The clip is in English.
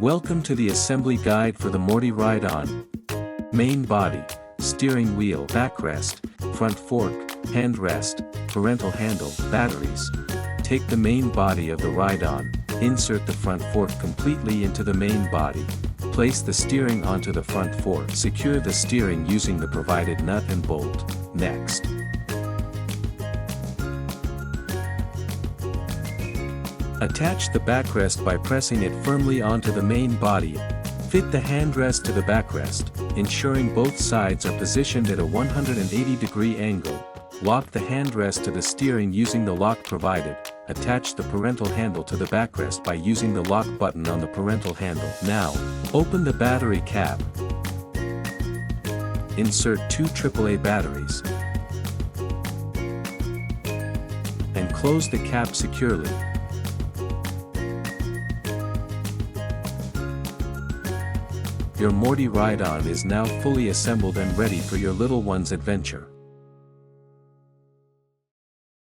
Welcome to the assembly guide for the MORTY ride-on. Main body, steering wheel, backrest, front fork, handrest, parental handle, batteries. Take the main body of the ride-on, insert the front fork completely into the main body. Place the steering onto the front fork. Secure the steering using the provided nut and bolt. Next, attach the backrest by pressing it firmly onto the main body. Fit the handrest to the backrest, ensuring both sides are positioned at a 180-degree angle. Lock the handrest to the steering using the lock provided. Attach the parental handle to the backrest by using the lock button on the parental handle. Now, open the battery cap. Insert two AAA batteries. And close the cap securely. Your MORTY ride-on is now fully assembled and ready for your little one's adventure.